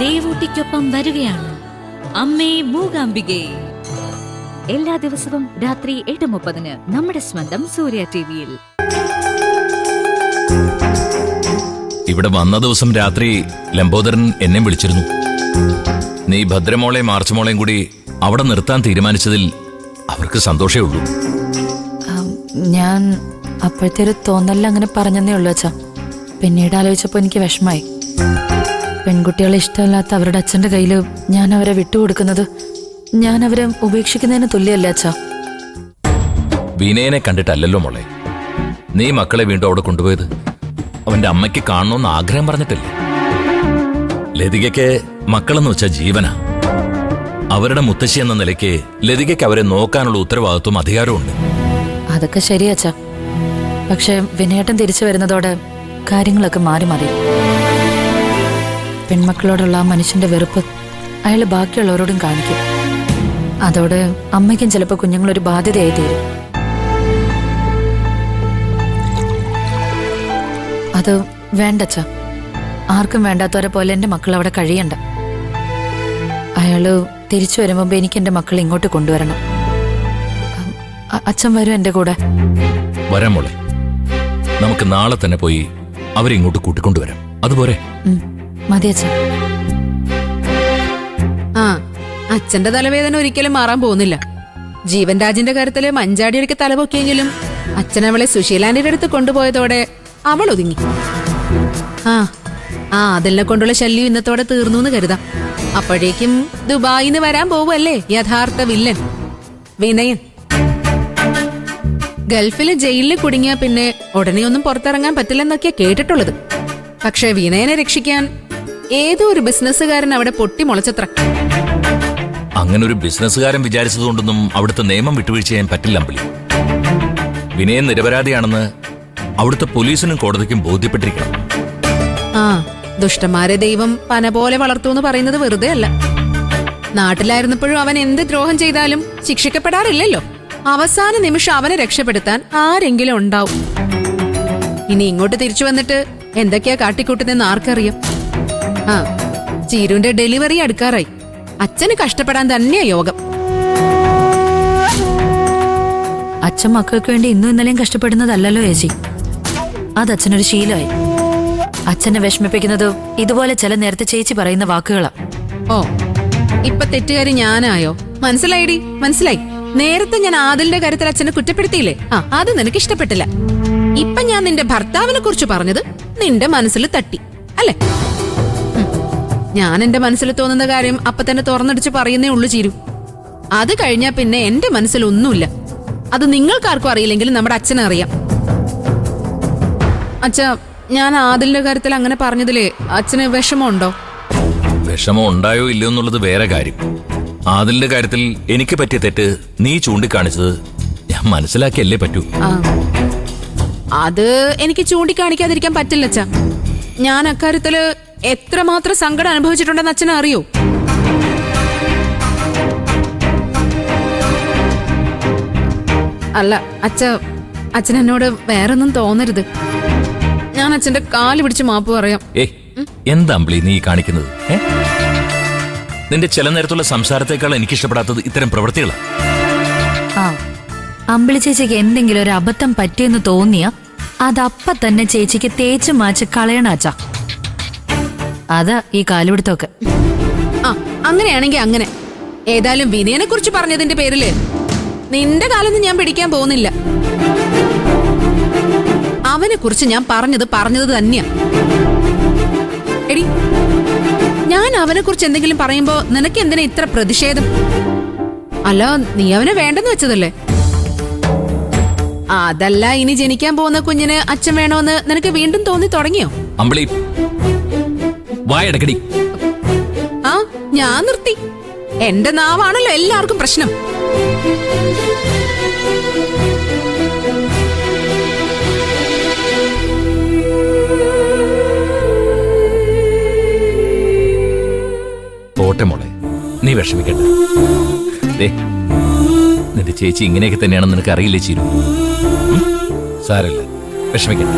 ദേവൂട്ടിക്കൊപ്പം വരികയാണ് അമ്മേ മൂകാംബികേ. എല്ലാ ദിവസവും രാത്രി 8:30 നമ്മുടെ സ്വന്തം സൂര്യ ടിവിയിൽ. ഇവിടെ വന്ന ദിവസം രാത്രി ലംബോദരൻ എന്നെ വിളിച്ചിരുന്നു. നീ ഭദ്രമോളെയും മാർച്ചമോളെയും കൂടി അവിടെ നിർത്താൻ തീരുമാനിച്ചതിൽ അവർക്ക് സന്തോഷമേ ഉള്ളൂ. ഞാൻ അപ്പോഴത്തെ ഒരു തോന്നലിൽ അങ്ങനെ പറഞ്ഞതേ ഉള്ളൂ അച്ഛാ. പിന്നീട് ആലോചിച്ചപ്പോൾ എനിക്ക് വിഷമായി. പെൺകുട്ടികളെ ഇഷ്ടമല്ലാത്ത അവരുടെ അച്ഛൻ്റെ കയ്യിൽ ഞാൻ അവരെ വിട്ടുകൊടുക്കുന്നത് ഞാൻ അവരെ ഉപേക്ഷിക്കുന്നതിന് തുല്യമല്ല അച്ഛാ. വിനയനെ കണ്ടിട്ടല്ലല്ലോ മോളെ നീ മക്കളെ വീണ്ടും അവിടെ കൊണ്ടുപോയത്. അവന്റെ അമ്മയ്ക്ക് കാണണമെന്ന് ആഗ്രഹം പറഞ്ഞിട്ടില്ലേ? ലതികയ്ക്ക് മക്കളെന്ന് വെച്ചാൽ ജീവനാ. അവരുടെ മുത്തശ്ശി എന്ന നിലയ്ക്ക് ലതികയ്ക്ക് അവരെ നോക്കാനുള്ള ഉത്തരവാദിത്വം അധികാരമുണ്ട്. അതൊക്കെ ശരിയച്ചാ. പക്ഷെ വിനയേട്ടൻ തിരിച്ചു വരുന്നതോടെ കാര്യങ്ങളൊക്കെ മാറി മാറി. പെൺമക്കളോടുള്ള ആ മനുഷ്യന്റെ വെറുപ്പ് അയാൾ ബാക്കിയുള്ളവരോടും കാണിക്കും. അതോടെ അമ്മയ്ക്കും ചിലപ്പോൾ കുഞ്ഞുങ്ങളൊരു ബാധ്യതയായി തീരും. അത് വേണ്ടച്ച. ആർക്കും വേണ്ടാത്തവരെ പോലെ എൻ്റെ മക്കൾ അവിടെ കഴിയണ്ട. അയാള് തിരിച്ചു വരുമ്പോ എനിക്ക് എൻ്റെ മക്കളെ ഇങ്ങോട്ട് കൊണ്ടുവരണം. അച്ഛൻ വരും എൻ്റെ കൂടെ. വരാം മോളെ, നമുക്ക് നാളെ തന്നെ പോയി അവരിങ്ങോട്ട് കൂട്ടിക്കൊണ്ടുവരാം. അതുപോലെ മതി അച്ഛൻ. അച്ഛന്റെ തലവേദന ഒരിക്കലും മാറാൻ പോകുന്നില്ല. ജീവൻ രാജിന്റെ കാര്യത്തില് മഞ്ചാടിയൊക്കെ തലപൊക്കിയെങ്കിലും അച്ഛൻ അവളെ സുശീലാന്റെ അടുത്ത് കൊണ്ടുപോയതോടെ അവൾ ഒതുങ്ങി. അതിനെ കൊണ്ടുള്ള ശല്യം ഇന്നത്തോടെ തീർന്നു എന്ന് കരുതാം. അപ്പോഴേക്കും ദുബായിന്ന് വരാൻ പോവല്ലേ യഥാർത്ഥ വില്ലൻ വിനയൻ. ഗൾഫില് ജയിലിൽ കുടുങ്ങിയ പിന്നെ ഉടനെ ഒന്നും പുറത്തിറങ്ങാൻ പറ്റില്ലെന്നൊക്കെയാ കേട്ടിട്ടുള്ളത്. പക്ഷെ വിനയനെ രക്ഷിക്കാൻ ഏതോ ഒരു ബിസിനസ്സുകാരൻ അവിടെ പൊട്ടിമുളച്ചത്ര. അങ്ങനെ ഒരു ബിസിനസ്സുകാരൻ വിചാരിച്ചതുകൊണ്ടൊന്നും അവിടുത്തെ നിയമം വിട്ടുവീഴ്ച ചെയ്യാൻ പറ്റില്ല അമ്പിളി. വിനയൻ നിരപരാധിയാണെന്ന് അവിടുത്തെ പോലീസിനും കോടതിക്കും ബോധ്യപ്പെട്ടിരിക്കണം. ദുഷ്ടന്മാരെ ദൈവം പന പോലെ വളർത്തൂന്ന് പറയുന്നത് വെറുതെ അല്ല. നാട്ടിലായിരുന്നപ്പോഴും അവൻ എന്ത് ദ്രോഹം ചെയ്താലും ശിക്ഷിക്കപ്പെടാറില്ലല്ലോ. അവസാന നിമിഷം അവനെ രക്ഷപ്പെടുത്താൻ ആരെങ്കിലും ഉണ്ടാവും. ഇനി ഇങ്ങോട്ട് തിരിച്ചു വന്നിട്ട് എന്തൊക്കെയാ കാട്ടിക്കൂട്ടുന്നെന്ന് ആർക്കറിയാം. ചീരുവിന്റെ ഡെലിവറി അടുക്കാറായി. അച്ഛന് കഷ്ടപ്പെടാൻ തന്നെയാ യോഗം. അച്ഛൻ മക്കൾക്ക് വേണ്ടി ഇന്നും ഇന്നലെയും കഷ്ടപ്പെടുന്നതല്ലല്ലോ ചേച്ചി. അത് അച്ഛനൊരു ശീലമായി. അച്ഛനെ വിഷമിപ്പിക്കുന്നത് ഇതുപോലെ ചില നേരത്തെ ചേച്ചി പറയുന്ന വാക്കുകളാ. ഇപ്പൊ തെറ്റുകാരി ഞാനായോ? മനസ്സിലായിടി, മനസ്സിലായി. നേരത്തെ ഞാൻ ആദിലിന്റെ കാര്യത്തിൽ അച്ഛനെ കുറ്റപ്പെടുത്തിയില്ലേ? അത് നിനക്ക് ഇഷ്ടപ്പെട്ടില്ല. ഇപ്പൊ ഞാൻ നിന്റെ ഭർത്താവിനെ കുറിച്ച് പറഞ്ഞത് നിന്റെ മനസ്സിൽ തട്ടി അല്ലേ? ഞാൻ എന്റെ മനസ്സിൽ തോന്നുന്ന കാര്യം അപ്പൊ തന്നെ തുറന്നടിച്ച് പറയുന്നേ ഉള്ളു ചീരു. അത് കഴിഞ്ഞാ പിന്നെ എന്റെ മനസ്സിൽ ഒന്നുമില്ല. അത് നിങ്ങൾക്കാർക്കും അറിയില്ലെങ്കിലും നമ്മുടെ അച്ഛനറിയാം. അച്ഛാ, ഞാൻ ആദിലിന്റെ കാര്യത്തിൽ അങ്ങനെ പറഞ്ഞതിലേ അച്ഛന് വിഷമമുണ്ടോ? വിഷമം ഉണ്ടായോ ഇല്ലയോ എന്നുള്ളത് വേറെ കാര്യം. ആദിലിന്റെ കാര്യത്തിൽ എനിക്ക് പറ്റിയ തെറ്റ് നീ ചൂണ്ടിക്കാണിച്ചത് ഞാൻ മനസ്സിലാക്കിയല്ലേ പറ്റൂ. അത് എനിക്ക് ചൂണ്ടിക്കാണിക്കാതിരിക്കാൻ പറ്റില്ല അച്ഛാ. ഞാൻ അക്കാര്യത്തില് എത്രമാത്രം സങ്കടം അനുഭവിച്ചിട്ടുണ്ടെന്ന് അച്ഛനെ അറിയോ? അല്ല അച്ഛൻ എന്നോട് വേറൊന്നും തോന്നരുത്. ഞാൻ അച്ഛന്റെ കാല് പിടിച്ച് മാപ്പ് പറയാം. എന്താ അമ്പിളി നീ കാണിക്കുന്നത്? നിന്റെ ചില നേരത്തുള്ള സംസാരത്തെക്കാൾ എനിക്ക് ഇഷ്ടപ്പെടാത്തത് ഇത്തരം പ്രവൃത്തികളാണ്. അമ്പിളി ചേച്ചിക്ക് എന്തെങ്കിലും ഒരു അബദ്ധം പറ്റിയെന്ന് തോന്നിയ അതപ്പ തന്നെ ചേച്ചിക്ക് തേച്ച് മാച്ച് കളയണാച്ചാ. അതാ ഈ കാലുപിടുത്തൊക്കെ. അങ്ങനെയാണെങ്കിൽ അങ്ങനെ. ഏതായാലും വിനയനെ കുറിച്ച് പറഞ്ഞതിന്റെ പേരില് നിന്റെ കാലൊന്നും ഞാൻ പിടിക്കാൻ പോകുന്നില്ല. അവനെ കുറിച്ച് ഞാൻ പറഞ്ഞത് തന്നെയാ. എടി, ഞാൻ അവനെ കുറിച്ച് എന്തെങ്കിലും പറയുമ്പോ നിനക്ക് എന്തിനാ ഇത്ര പ്രതിഷേധം? അല്ല, നീ അവനെ വേണ്ടെന്ന് വെച്ചതല്ലേ? അതല്ല, ഇനി ജനിക്കാൻ പോകുന്ന കുഞ്ഞിന് അച്ഛൻ വേണോന്ന് നിനക്ക് വീണ്ടും തോന്നി തുടങ്ങിയോ? അമ്പിളി, വായടക്കടി. ഞാൻ നിർത്തി. എന്റെ നാവാണല്ലോ എല്ലാവർക്കും പ്രശ്നം. പോട്ടെ മോളെ, നീ വിഷമിക്കണ്ട. നിന്റെ ചേച്ചി ഇങ്ങനെയൊക്കെ തന്നെയാണെന്ന് നിനക്ക് അറിയില്ലേ ചീരു? സാരമില്ല, വിഷമിക്കണ്ട.